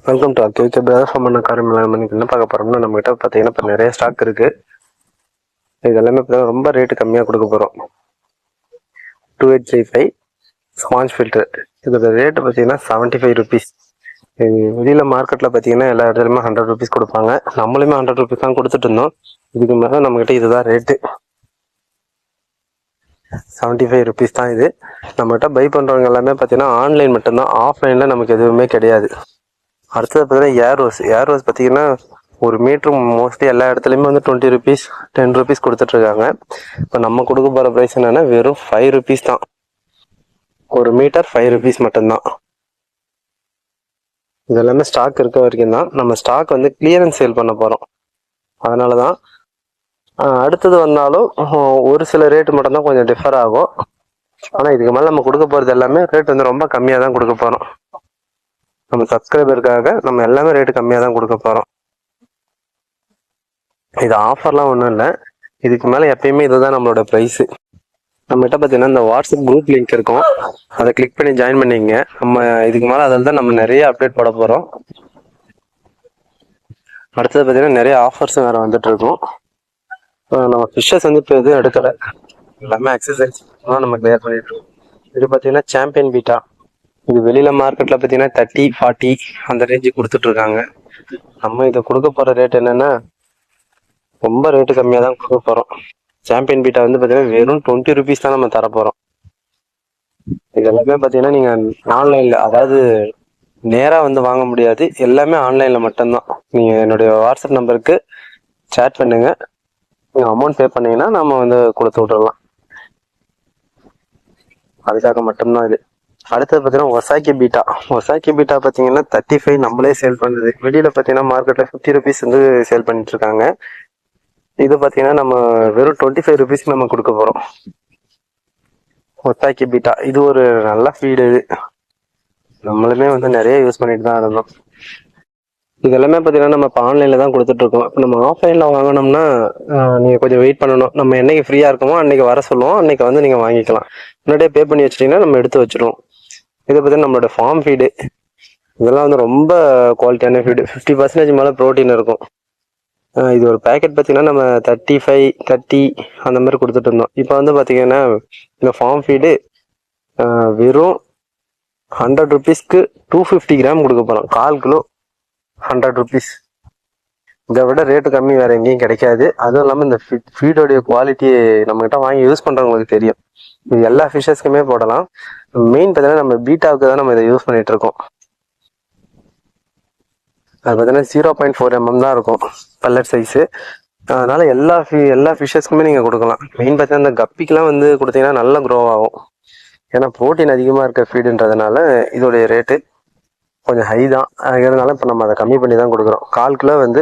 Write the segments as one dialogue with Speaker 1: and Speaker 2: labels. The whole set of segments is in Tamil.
Speaker 1: வெல்கம் டு கேகே பிரதர்ஸ் பண்ண காரியம் என்ன பார்க்க போறோம்னா நம்மகிட்ட பார்த்தீங்கன்னா இப்போ நிறைய ஸ்டாக் இருக்கு. இது எல்லாமே ரொம்ப ரேட்டு கம்மியாக கொடுக்க போகிறோம். 2835 ஸ்பாஞ்ச் ஃபில்டர். இதோட ரேட்டு பார்த்தீங்கன்னா 75 ருபீஸ். வெளியில் மார்க்கெட்டில் பார்த்தீங்கன்னா எல்லா இடத்துலையுமே 100 ருபீஸ் கொடுப்பாங்க. நம்மளுமே 100 ருபீஸ் தான் கொடுத்துட்டு இருந்தோம். இதுக்கு மேலே நம்மகிட்ட இதுதான் ரேட்டு, 75 ருபீஸ் தான் இது. நம்மகிட்ட பை பண்ணுறவங்க எல்லாமே பார்த்தீங்கன்னா ஆன்லைன் மட்டும்தான், ஆஃப்லைனில் நமக்கு எதுவுமே கிடையாது. அடுத்தது பார்த்தீங்கன்னா ஏர் ரோஸ் பார்த்தீங்கன்னா ஒரு மீட்ரு மோஸ்ட்லி எல்லா இடத்துலையுமே வந்து 20 ருபீஸ் 10 ருபீஸ் கொடுத்துட்ருக்காங்க. இப்போ நம்ம கொடுக்க போகிற ப்ரைஸ் என்னென்னா வெறும் 5 ருபீஸ் தான். ஒரு மீட்டர் 5 ருபீஸ் மட்டும்தான். இது எல்லாமே ஸ்டாக் இருக்க வரைக்கும் தான். நம்ம ஸ்டாக் வந்து கிளியரன்ஸ் சேல் பண்ண போகிறோம். அதனால தான் அடுத்தது வந்தாலும் ஒரு சில ரேட்டு மட்டும்தான் கொஞ்சம் டிஃபர் ஆகும். ஆனால் இதுக்கு மேலே நம்ம கொடுக்க போகிறது எல்லாமே ரேட் வந்து ரொம்ப கம்மியாக தான் கொடுக்க போகிறோம். நம்ம சப்ஸ்கிரைபருக்காக நம்ம எல்லாமே ரேட்டு கம்மியாக தான் கொடுக்க போகிறோம். இது ஆஃபர்லாம் ஒன்றும் இல்லை. இதுக்கு மேலே எப்பயுமே இதுதான் நம்மளோட ப்ரைஸு. நம்மகிட்ட பார்த்தீங்கன்னா இந்த வாட்ஸ்அப் குரூப் லிங்க் இருக்கும், அதை கிளிக் பண்ணி ஜாயின் பண்ணிங்க. நம்ம இதுக்கு மேலே அதில் தான் நம்ம நிறைய அப்டேட் போட போகிறோம். அடுத்தது பார்த்தீங்கன்னா நிறைய ஆஃபர்ஸ் வேறு வந்துட்டு இருக்கும். நம்ம ஃபிஷ்ஷஸ் வந்து இப்போ எதுவும் எடுக்கலை, எல்லாமே எக்ஸசைஸ் நம்ம கிளியர் பண்ணிட்டு இருக்கோம். இது பார்த்தீங்கன்னா சாம்பியன் பீட்டா. இது வெளியில மார்க்கெட்ல பார்த்தீங்கன்னா 30, 40 அந்த ரேஞ்சு கொடுத்துட்டு இருக்காங்க. நம்ம இதை கொடுக்க போற ரேட் என்னன்னா ரொம்ப ரேட்டு கம்மியாக தான் கொடுக்க போறோம். சாம்பியன் பீட்டா வந்து பார்த்தீங்கன்னா வெறும் 20 ருபீஸ் தான் நம்ம தரப்போறோம். இது எல்லாமே பார்த்தீங்கன்னா நீங்க ஆன்லைன்ல, அதாவது நேராக வந்து வாங்க முடியாது, எல்லாமே ஆன்லைன்ல மட்டும்தான். நீங்க என்னுடைய வாட்ஸ்அப் நம்பருக்கு சேட் பண்ணுங்க, நீங்க அமௌண்ட் பே பண்ணீங்கன்னா நம்ம வந்து கொடுத்து விட்டுடலாம். அதுக்காக மட்டும்தான் இது. அடுத்தது பார்த்தீங்கன்னா ஒசாக்கி பீட்டா பார்த்தீங்கன்னா 35 நம்மளே சேல் பண்ணுறது. வெளியில் பார்த்தீங்கன்னா மார்க்கெட்டில் 50 ருபீஸ் வந்து சேல் பண்ணிட்டு இருக்காங்க. இது பார்த்தீங்கன்னா நம்ம வெறும் 25 ருபீஸ்க்கு நம்ம கொடுக்க போகிறோம். ஒசாக்கி பீட்டா இது ஒரு நல்ல ஃபீடு. இது நம்மளுமே வந்து நிறைய யூஸ் பண்ணிட்டு தான் இருந்தோம். இது எல்லாமே பார்த்தீங்கன்னா நம்ம இப்போ ஆன்லைனில் தான் கொடுத்துட்ருக்கோம். இப்போ நம்ம ஆஃப்லைனில் வாங்கினோம்னா நீங்கள் கொஞ்சம் வெயிட் பண்ணணும். நம்ம என்னைக்கு ஃப்ரீயாக இருக்கோமோ அன்றைக்கி வர சொல்லுவோம், அன்றைக்கி வந்து நீங்கள் வாங்கிக்கலாம். முன்னாடியே பே பண்ணி வச்சிட்டிங்கன்னா நம்ம எடுத்து வச்சுருவோம். இதை பார்த்தீங்கன்னா நம்மளோட ஃபார்ம் ஃபீடு. இதெல்லாம் வந்து ரொம்ப குவாலிட்டியான ஃபீடு, 50% மேலே ப்ரோட்டீன் இருக்கும். இது ஒரு பேக்கெட் பார்த்தீங்கன்னா நம்ம 35, 30 அந்த மாதிரி கொடுத்துட்டு இருந்தோம். இப்போ வந்து பார்த்தீங்கன்னா இந்த ஃபார்ம் ஃபீடு வெறும் 100 ருபீஸ்க்கு 250 கிராம் கொடுக்க போகிறோம். 1/4 கிலோ 100 ருபீஸ். இதை விட ரேட்டு கம்மி வேறு எங்கேயும் கிடைக்காது. அதுவும் இல்லாமல் இந்த ஃபீடோடைய குவாலிட்டி நம்மகிட்ட வாங்கி யூஸ் பண்ணுறவங்களுக்கு தெரியும். இது எல்லா ஃபிஷ்ஷஸ்க்குமே போடலாம். மெயின் பார்த்தீங்கன்னா நம்ம பீட்டாவுக்கு தான் நம்ம இதை யூஸ் பண்ணிட்டு இருக்கோம். அது பார்த்தீங்கன்னா 0.4 mm தான் இருக்கும் பல்லட் சைஸு. அதனால எல்லா ஃபிஷ்ஷஸ்க்குமே நீங்கள் கொடுக்கலாம். மெயின் பார்த்தீங்கன்னா இந்த கப்பிக்கெலாம் வந்து கொடுத்தீங்கன்னா நல்லா க்ரோ ஆகும். ஏன்னா ப்ரோட்டீன் அதிகமாக இருக்க ஃபீடுன்றதுனால இதோடைய ரேட்டு கொஞ்சம் ஹை தான். இருந்தாலும் இப்போ நம்ம அதை கம்மி பண்ணி தான் கொடுக்குறோம். 1/4 கிலோ வந்து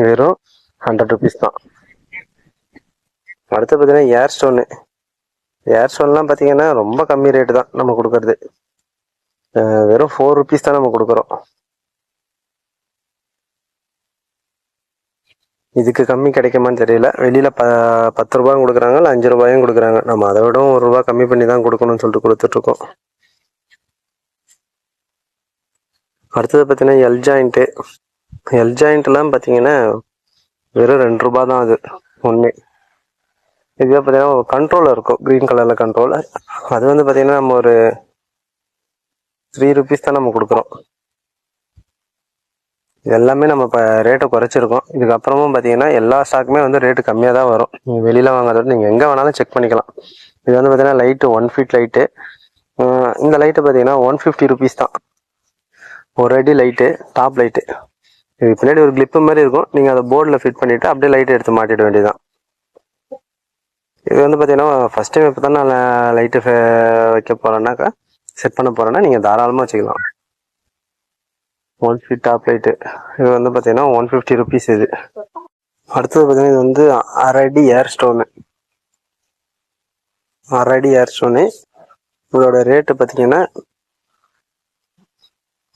Speaker 1: வெறும் 100 ருபீஸ் தான். அடுத்து பார்த்தீங்கன்னா ஏர் ஸ்டோன்லாம் பார்த்தீங்கன்னா ரொம்ப கம்மி ரேட்டு தான் நம்ம கொடுக்கறது. வெறும் 4 ருபீஸ் தான் நம்ம கொடுக்குறோம். இதுக்கு கம்மி கிடைக்குமான்னு தெரியல. வெளியில் 10 ரூபாயும் கொடுக்குறாங்க, இல்லை 5 ரூபாயும் கொடுக்குறாங்க. நம்ம அதை விட 1 ரூபா கம்மி பண்ணி தான் கொடுக்கணும்னு சொல்லிட்டு கொடுத்துட்ருக்கோம். அடுத்தது பார்த்தீங்கன்னா எல் ஜாயிண்ட்லாம் பார்த்தீங்கன்னா வெறும் 2 ரூபா தான் அது ஒன்று. இதுவே பார்த்தீங்கன்னா ஒரு கண்ட்ரோலர் இருக்கும், க்ரீன் கலரில் கண்ட்ரோலர். அது வந்து பார்த்தீங்கன்னா நம்ம ஒரு 3 ருபீஸ் தான் நம்ம கொடுக்குறோம். எல்லாமே நம்ம இப்போ ரேட்டை குறைச்சிருக்கோம். இதுக்கப்புறமும் பார்த்தீங்கன்னா எல்லா ஸ்டாக்குமே வந்து ரேட்டு கம்மியாக தான் வரும். நீங்கள் வெளியில் வாங்கிறத நீங்கள் எங்கே வேணாலும் செக் பண்ணிக்கலாம். இது வந்து பார்த்தீங்கன்னா லைட்டு 1 ஃபீட் லைட்டு. இந்த லைட்டு பார்த்தீங்கன்னா 150 ருபீஸ் தான். 1 அடி லைட்டு, டாப் லைட்டு. இது பின்னாடி ஒரு கிளிப்பு மாதிரி இருக்கும், நீங்கள் அதை போர்டில் ஃபிட் பண்ணிவிட்டு அப்படியே லைட்டை எடுத்து மாட்டிட வேண்டியதுதான். இது வந்து பார்த்தீங்கன்னா ஃபஸ்ட் டைம் இப்போ தான் நான் லைட்டு வைக்க போகிறேன்னாக்கா, செட் பண்ண போகிறேன்னா நீங்கள் தாராளமாக வச்சுக்கலாம். 1 ஃபீட் டாப் லைட்டு. இது வந்து பார்த்தீங்கன்னா 150 ருபீஸ் இது. அடுத்தது பார்த்தீங்கன்னா இது வந்து 1/2 அடி ஏர் ஸ்டோனு. 1/2 அடி ஏர் ஸ்டோனு. இதோட ரேட்டு பார்த்தீங்கன்னா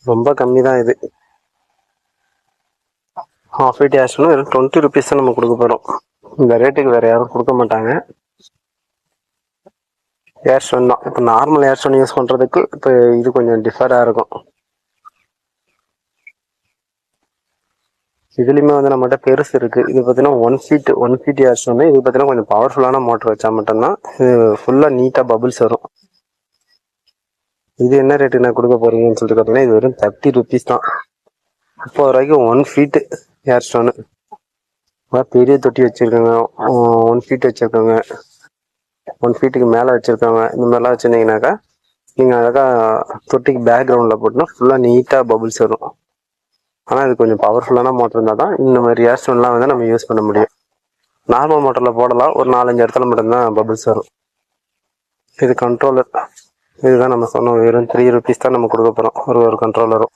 Speaker 1: ரொம்ப கம்மி தான். இது ½ ஃபீட் ஏர் ஸ்டோனு வெறும் 20 ருபீஸ் தான் நம்ம கொடுக்க போகிறோம். இந்த ரேட்டுக்கு வேறு யாரும் கொடுக்க மாட்டாங்க. ஏர் ஸ்டோன் தான். இப்போ நார்மல் ஏர் ஸ்டோன் யூஸ் பண்ணுறதுக்கு இப்போ இது கொஞ்சம் டிஃபராக இருக்கும். இதுலயுமே வந்து நம்மகிட்ட பெருசு இருக்கு. இது பார்த்தீங்கன்னா 1 ஃபீட் ஏர் ஸ்டோன். இது பார்த்தீங்கன்னா கொஞ்சம் பவர்ஃபுல்லான மோட்டர் வச்சா மட்டும்தான் இது ஃபுல்லா நீட்டா பபிள்ஸ் வரும். இது என்ன ரேட்டு நான் கொடுக்க போறீங்கன்னு சொல்லிட்டு பார்த்தீங்கன்னா இது வெறும் 30 rupees தான். 30 ரூபாய்க்கு 1 feet ஏர் ஸ்டோனு. பெரிய தொட்டி வச்சிருக்காங்க, 1 feet வச்சிருக்காங்க, 1 feetக்கு மேல வச்சிருக்காங்க. இந்த மாதிரிலாம் வச்சிருந்தீங்கன்னாக்கா நீங்க அழகா தொட்டிக்கு பேக்ரவுண்ட்ல போட்டுனா ஃபுல்லா நீட்டா பபிள்ஸ் வரும். ஆனா இது கொஞ்சம் பவர்ஃபுல்லான மோட்டர் இருந்தால் தான் இந்த மாதிரி ஏர் ஸ்டோன்லாம் வந்து நம்ம யூஸ் பண்ண முடியும். நார்மல் மோட்டர்ல போடலாம், ஒரு 4-5 இடத்துல மட்டும்தான் பபிள்ஸ் வரும். இது கண்ட்ரோலர். இதுதான் நம்ம சொன்னோம், வெறும் 3 rupees தான் நம்ம கொடுக்க போறோம் ஒரு கண்ட்ரோலரும்.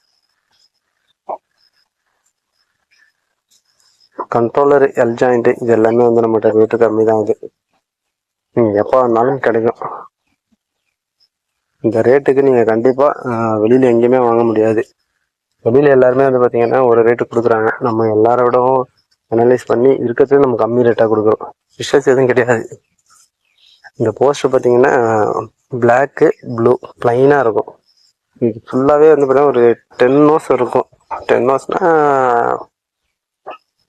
Speaker 1: கண்ட்ரோலர், எல் ஜாயிண்ட், இது எல்லாமே வந்து நம்மகிட்ட ரேட்டு கம்மி தான். இது நீங்கள் எப்போ வேணாலும் கிடைக்கும். இந்த ரேட்டுக்கு நீங்கள் கண்டிப்பாக வெளியில் எங்கேயுமே வாங்க முடியாது. வெளியில் எல்லாருமே வந்து பார்த்தீங்கன்னா ஒரு ரேட்டு கொடுக்குறாங்க. நம்ம எல்லாரோடவும் அனலைஸ் பண்ணி இருக்கிறது நம்ம கம்மி ரேட்டாக கொடுக்குறோம். ஃபிஷஸ் எதுவும் கிடையாது. இந்த போஸ்டர் பார்த்தீங்கன்னா பிளாக்கு ப்ளூ ப்ளைனாக இருக்கும். இது ஃபுல்லாகவே வந்து பார்த்தீங்கன்னா ஒரு 10 nose இருக்கும். 10 nosனா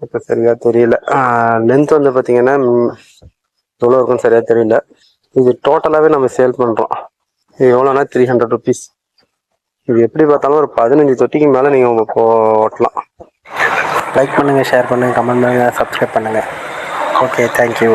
Speaker 1: இப்போ சரியா தெரியல. லென்த் வந்து பார்த்தீங்கன்னா எவ்வளோ இருக்கும் சரியா தெரியல. இது டோட்டலாகவே நம்ம சேல் பண்ணுறோம். இது எவ்வளோனா 300 rupees. இது எப்படி பார்த்தாலும் ஒரு 15 தொட்டிக்கு மேலே நீங்கள் ஓட்டலாம். லைக் பண்ணுங்கள், ஷேர் பண்ணுங்கள், கமெண்ட் பண்ணுங்கள், சப்ஸ்கிரைப் பண்ணுங்கள். Okay, thank you.